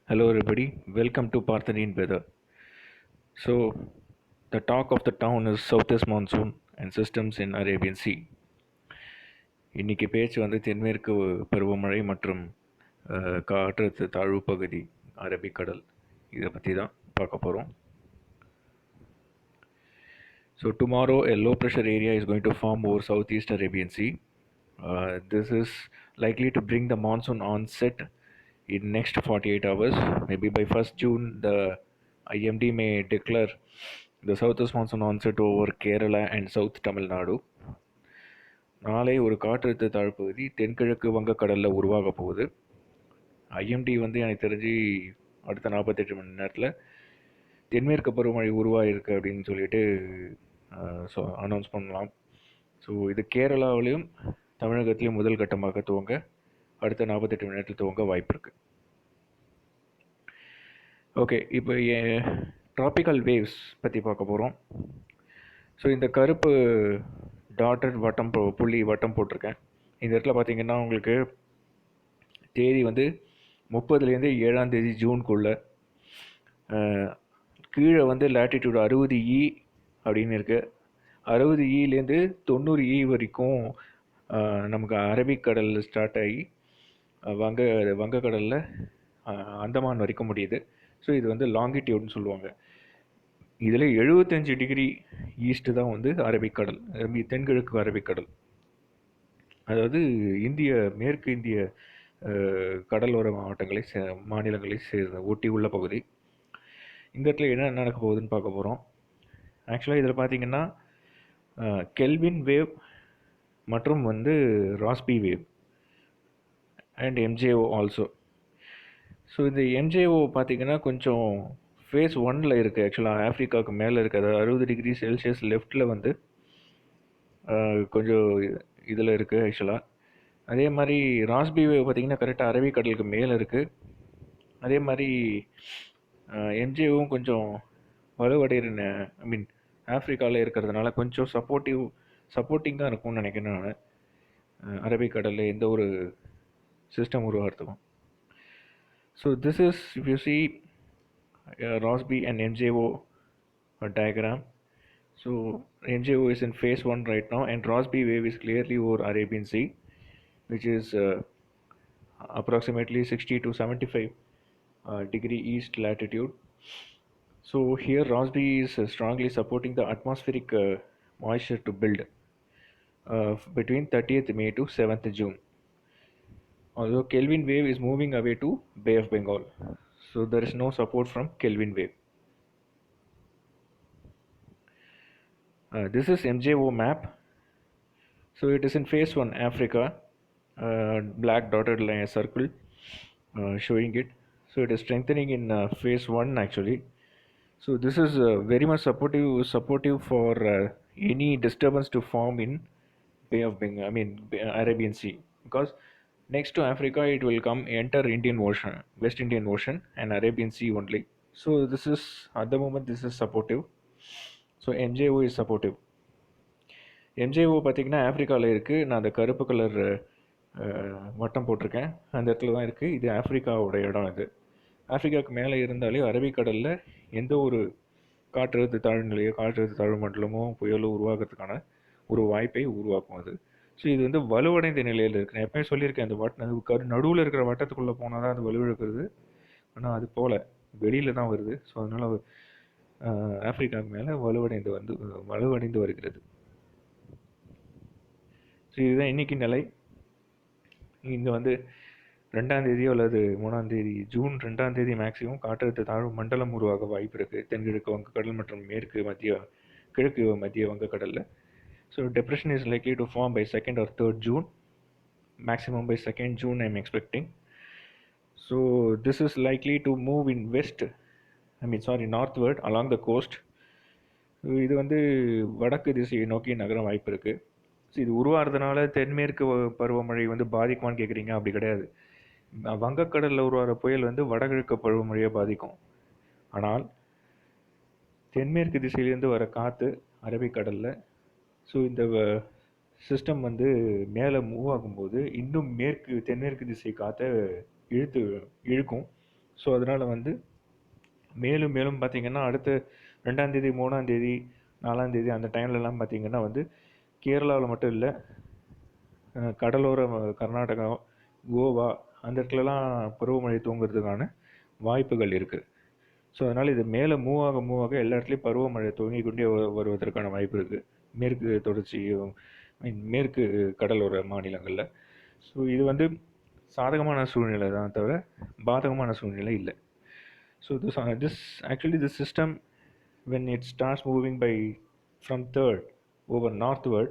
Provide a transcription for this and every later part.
Hello, everybody. Welcome to Parthenine Weather. So, the talk of the town is Southwest Monsoon and systems in Arabian Sea. இன்னைக்கு பேச்சு வந்து தென்மேற்கு பருவமழை மற்றும் காற்றழுத்த தாழ்வு பகுதி அரபிக்கடல் இதை பற்றி தான் பார்க்க போகிறோம். So, tomorrow a low pressure area is going to form over Southeast Arabian Sea. This is likely to bring the monsoon onset in next 48 hours. Maybe by 1st June, the IMD may declare the southwest monsoon onset over Kerala and South Tamil Nadu. நாளை ஒரு காற்றழுத்த தாழ்வுப்பகுதி தென்கிழக்கு வங்கக்கடலில் உருவாக போகுது. IMD வந்து எனக்கு தெரிஞ்சு அடுத்த 48 மணி நேரத்தில் தென்மேற்கு பருவமழை உருவாகிருக்கு அப்படின்னு சொல்லிட்டு அனௌன்ஸ் பண்ணலாம். ஸோ இது கேரளாவிலையும் தமிழகத்திலையும் முதல் கட்டமாக துவங்க அடுத்த 48 மணி நேரத்தில் துவங்க வாய்ப்பு இருக்குது. ஓகே, இப்போ ட்ராபிக்கல் வேவ்ஸ் பற்றி பார்க்க போகிறோம். ஸோ இந்த கருப்பு டாட்டட் வட்டம் புள்ளி வட்டம் போட்டிருக்கேன். இந்த இடத்துல பார்த்தீங்கன்னா உங்களுக்கு தேதி வந்து 30லேருந்து 7ஆம் தேதி ஜூனுக்குள்ளே கீழே வந்து லேட்டிடியூட் 60E அப்படின்னு இருக்குது. 60Eலேருந்து 90E வரைக்கும் நமக்கு அரபிக்கடல் ஸ்டார்ட் ஆகி வங்கக்கடலில் அந்தமான் வரைக்கும் முடியுது. ஸோ இது வந்து லாங்கிடியூட்னு சொல்லுவாங்க. இதில் 75 டிகிரி ஈஸ்ட்டு தான் வந்து அரபிக்கடல், தென்கிழக்கு அரபிக்கடல். அதாவது மேற்கு இந்திய கடலோர மாநிலங்களை ஒட்டி உள்ள பகுதி. இந்த இடத்துல என்ன நடக்க போகுதுன்னு பார்க்க போகிறோம். ஆக்சுவலாக இதில் பார்த்தீங்கன்னா கெல்வின் வேவ் மற்றும் வந்து Rossby wave and MJO also. So இந்த எம்ஜேஓ பார்த்தீங்கன்னா கொஞ்சம் ஃபேஸ் 1ல் இருக்குது. ஆக்சுவலாக ஆஃப்ரிக்காவுக்கு மேலே இருக்குது. அதாவது 60 டிகிரி செல்சியஸ் லெஃப்டில் வந்து கொஞ்சம் இதில் இருக்குது ஆக்சுவலாக. அதே மாதிரி ராஸ்பி வேவ் பார்த்திங்கன்னா கரெக்டாக அரபிக்கடலுக்கு மேலே இருக்குது. அதே மாதிரி எம்ஜேவும் கொஞ்சம் வலுவடைகிற ஆஃப்ரிக்காவில் இருக்கிறதுனால கொஞ்சம் சப்போர்ட்டிங்காக இருக்கும்னு நினைக்கிறேன் நான் அரபிக்கடலில் எந்த ஒரு சிஸ்டம் உருவாகிறதுக்கும். So this is if you see Rossby and MJO diagram. So MJO is in phase 1 right now and Rossby wave is clearly over Arabian Sea, which is approximately 60 to 75 degree east latitude. So here Rossby is strongly supporting the atmospheric moisture to build between 30th May to 7th June. Although Kelvin wave is moving away to Bay of Bengal. So there is no support from Kelvin wave. This is MJO map. So it is in phase 1 Africa, black dotted line circle showing it. So it is strengthening in phase 1 actually. So this is very much supportive for any disturbance to form in Bay of Bengal, Arabian Sea, because next to Africa it will enter Indian Ocean, West Indian Ocean and Arabian Sea only. So this is at the moment this is supportive. So MJO is supportive. MJO பார்த்திங்கன்னா ஆஃப்ரிக்காவில் இருக்குது. நான் அந்த கருப்பு colour வட்டம் போட்டிருக்கேன், அந்த இடத்துல தான் இருக்குது. இது ஆஃப்ரிக்காவோட இடம். இது ஆஃப்ரிக்காவுக்கு மேலே இருந்தாலே அரபிக்கடலில் எந்த ஒரு காற்றழுத்த தாழ்நிலையோ காற்றழுத்த தாழ்வு மண்டலமோ புயலோ உருவாகிறதுக்கான ஒரு வாய்ப்பை உருவாக்கும் அது. ஸோ இது வந்து வலுவடைந்த நிலையில் இருக்குது. நான் எப்பயும் சொல்லியிருக்கேன், அந்த நடுவில் இருக்கிற வட்டத்துக்குள்ளே போனால் தான் அது வலுவிழக்கிறது. ஆனால் அது போல் வெளியில் தான் வருது. ஸோ அதனால் ஆஃப்ரிக்காவுக்கு மேலே வலுவடைந்து வருகிறது. ஸோ இதுதான் இன்றைக்கி நிலை. இங்கே வந்து 2ஆம் தேதியோ அல்லது 3ஆம் தேதி ஜூன் 2ஆம் தேதி மேக்ஸிமம் காற்றழுத்த தாழ்வு மண்டலம் உருவாக வாய்ப்பு இருக்குது தென்கிழக்கு வங்கக்கடல் மற்றும் கிழக்கு மத்திய வங்கக்கடலில். So depression is likely to form by 2nd or 3rd June. Maximum by 2nd June I am expecting. So this is likely to move in northward along the coast. இது வந்து வடக்கு திசையை நோக்கி நகர வாய்ப்பு இருக்குது. ஸோ இது உருவாகிறதுனால தென்மேற்கு பருவமழை வந்து பாதிக்குமான்னு கேட்குறீங்க. அப்படி கிடையாது. வங்கக்கடலில் உருவாகிற புயல் வந்து வடகிழக்கு பருவமழையை பாதிக்கும். ஆனால் தென்மேற்கு திசையிலேருந்து வர காற்று அரபிக்கடலில், ஸோ இந்த சிஸ்டம் வந்து மேலே மூவ் ஆகும்போது இன்னும் தென்மேற்கு திசை காற்றை இழுக்கும். ஸோ அதனால் வந்து மேலும் மேலும் பார்த்திங்கன்னா அடுத்த 2ஆம் தேதி 3ஆம் தேதி 4ஆம் தேதி அந்த டைம்லலாம் பார்த்திங்கன்னா வந்து கேரளாவில் மட்டும் இல்லை, கடலோர கர்நாடகா, கோவா அந்த இடத்துலலாம் பருவமழை தூங்குறதுக்கான வாய்ப்புகள் இருக்குது. ஸோ அதனால் இது மேலே மூவ் ஆக எல்லா இடத்துலையும் பருவமழை துவங்கி கொண்டே வருவதற்கான வாய்ப்பு இருக்குது, மேற்கு தொடர்ச்சி மேற்கு கடலோர மாநிலங்களில். ஸோ இது வந்து சாதகமான சூழ்நிலை தான் தவிர பாதகமான சூழ்நிலை இல்லை. So this system, when it starts moving from third over northward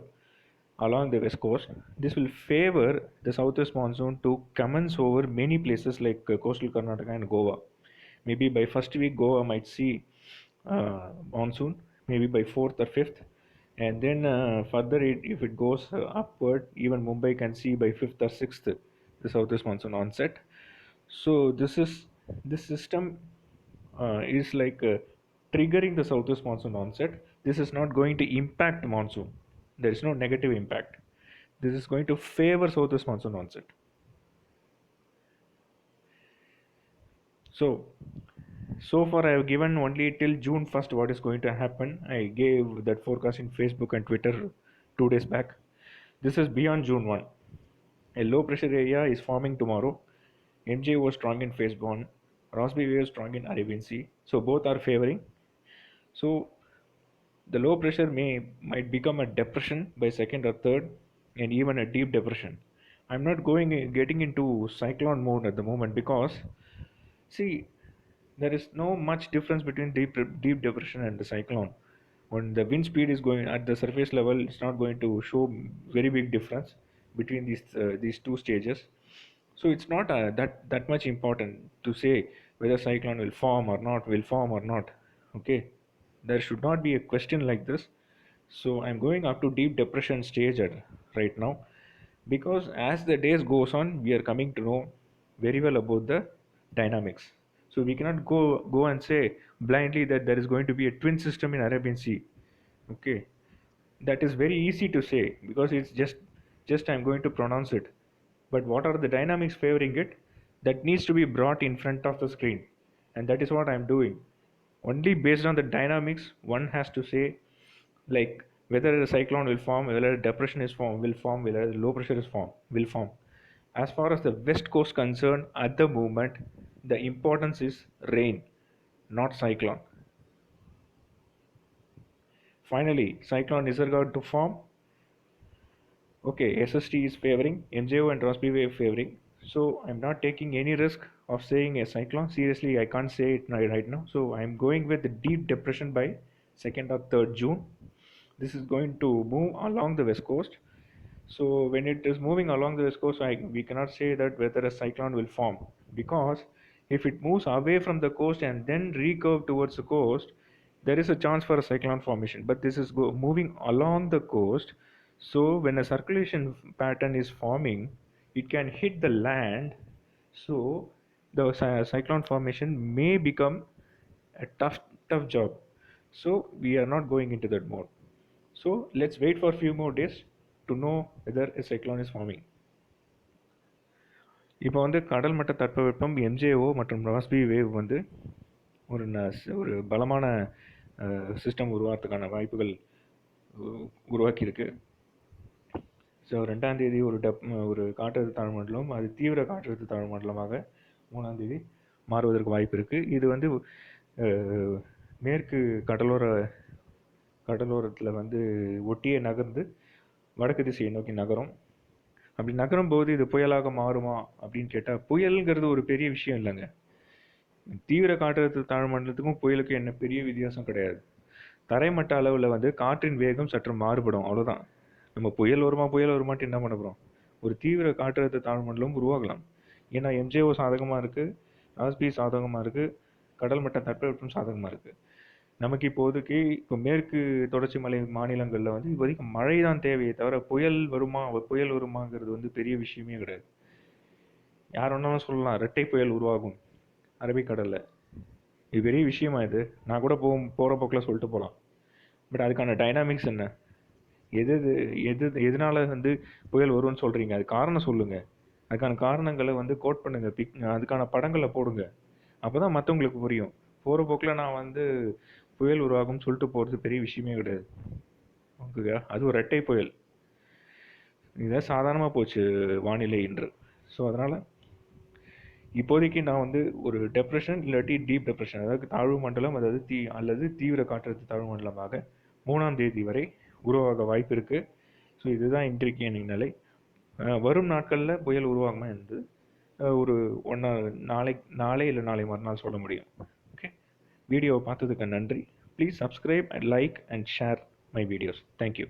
along the west coast, this will favor the southwest monsoon to commence over many places like coastal Karnataka and Goa. Maybe by first week Goa might see monsoon, maybe by fourth or fifth, and then further if it goes upward, even Mumbai can see by fifth or sixth the southwest monsoon onset. So this system is like triggering the southwest monsoon onset. This is not going to impact monsoon. There is no negative impact. This is going to favor southwest monsoon onset. So far I have given only till June 1st what is going to happen. I gave that forecast in Facebook and Twitter 2 days back. This is beyond June 1. A low pressure area is forming tomorrow. MJ was strong in phase 1. Rossby wave strong in Arabian Sea. So both are favoring. So the low pressure might become a depression by second or third, and even a deep depression. I'm not getting into cyclone mode at the moment because, see, there is no much difference between deep depression and the cyclone. When the wind speed is going at the surface level, it's not going to show very big difference between these two stages. So it's not that much important to say whether cyclone will form or not. Okay, there should not be a question like this. So I'm going up to deep depression stage right now, because as the days goes on we are coming to know very well about the dynamics. So we cannot go and say blindly that there is going to be a twin system in Arabian Sea. Okay, that is very easy to say because it's just I'm going to pronounce it. But what are the dynamics favoring it? That needs to be brought in front of the screen, and that is what I'm doing. Only based on the dynamics one has to say, like, whether a cyclone will form, whether a depression will form, whether a low pressure will form. As far as the west coast concerned, at the moment, the importance is rain, not cyclone. Finally, cyclone Nisarga to form. Okay, SST is favoring, MJO and Rossby wave favoring. So I'm not taking any risk of saying a cyclone. Seriously, I can't say it right now. So I'm going with the deep depression by 2nd or 3rd June. This is going to move along the west coast. So when it is moving along the west coast, we cannot say that whether a cyclone will form, because if it moves away from the coast and then recurve towards the coast, there is a chance for a cyclone formation. But this is moving along the coast, so when a circulation pattern is forming, it can hit the land. So the cyclone formation may become a tough job. So we are not going into that mode. So let's wait for a few more days to know whether a cyclone is forming. இப்போ வந்து கடல் மட்ட தட்பவெப்பம் MJO மற்றும் Rossby wave வந்து ஒரு ஒரு பலமான system உருவாகிறதுக்கான வாய்ப்புகள் உருவாக்கியிருக்கு. ஸோ 2ஆம் தேதி ஒரு காற்றழுத்த தாழ்மண்டலம், அது தீவிர காற்றழுத்த தாழ்மண்டலமாக 3ஆம் தேதி மாறுவதற்கு வாய்ப்பு இருக்குது. இது வந்து மேற்கு கடலோரத்தில் வந்து ஒட்டியே நகர்ந்து வடக்கு திசையை நோக்கி நகரும். அப்படி நகரும் போது இது புயலாக மாறுமா அப்படின்னு கேட்டால், புயலுங்கிறது ஒரு பெரிய விஷயம் இல்லைங்க. தீவிர காற்றழுத்த தாழ்மண்டலத்துக்கும் புயலுக்கும் என்ன பெரிய வித்தியாசம் கிடையாது. தரைமட்ட அளவில் வந்து காற்றின் வேகம் சற்று மாறுபடும், அவ்வளோதான். நம்ம புயல் வருமாட்டு என்ன பண்ண போகிறோம்? ஒரு தீவிர காற்றழுத்த தாழ்மண்டலம் உருவாகலாம். ஏன்னா எம்ஜேஓ சாதகமாக இருக்குது, ராஸ்பி சாதகமாக இருக்குது, கடல் மட்ட தட்பவெப்பம் சாதகமாக இருக்குது. நமக்கு இப்போதைக்கு இப்போ மேற்கு தொடர்ச்சி மலை மாநிலங்களில் வந்து இப்போதைக்கு மழை தான் தேவையே தவிர புயல் வருமாங்கிறது வந்து பெரிய விஷயமே கிடையாது. யார் வேணாலும் சொல்லலாம் இரட்டை புயல் உருவாகும் அரபிக்கடலில், இது பெரிய விஷயமா? இது நான் கூட போகிற போக்கில் சொல்லிட்டு போகலாம். பட் அதுக்கான டைனாமிக்ஸ் என்ன? எதனால வந்து புயல் வரும்னு சொல்கிறீங்க? அது காரணம் சொல்லுங்கள். அதுக்கான காரணங்களை வந்து கோட் பண்ணுங்கள், அதுக்கான படங்களை போடுங்க. அப்போ தான் மற்றவங்களுக்கு புரியும். போகிற போக்கில் நான் வந்து புயல் உருவாகும்னு சொல்லிட்டு போகிறது பெரிய விஷயமே கிடையாது. ஓகேங்க, அது ஒரு ரெட்டை புயல். இதுதான் சாதாரணமாக போச்சு வானிலை இன்று. ஸோ அதனால் இப்போதைக்கு நான் வந்து ஒரு டெப்ரெஷன் இல்லாட்டி டீப் டெப்ரெஷன், அதாவது தாழ்வு மண்டலம், அதாவது அல்லது தீவிர காற்றழுத்த தாழ்வு மண்டலமாக 3ஆம் தேதி வரை உருவாக வாய்ப்பு இருக்குது. ஸோ இதுதான் இன்றைக்கு என் நிலை. வரும் நாட்களில் புயல் உருவாகுமா என்று ஒரு நாளை இல்லை நாளை மறுநாள் சொல்ல முடியும். ஓகே, வீடியோவை பார்த்ததுக்கு நன்றி. Please subscribe and like and share my videos. Thank you.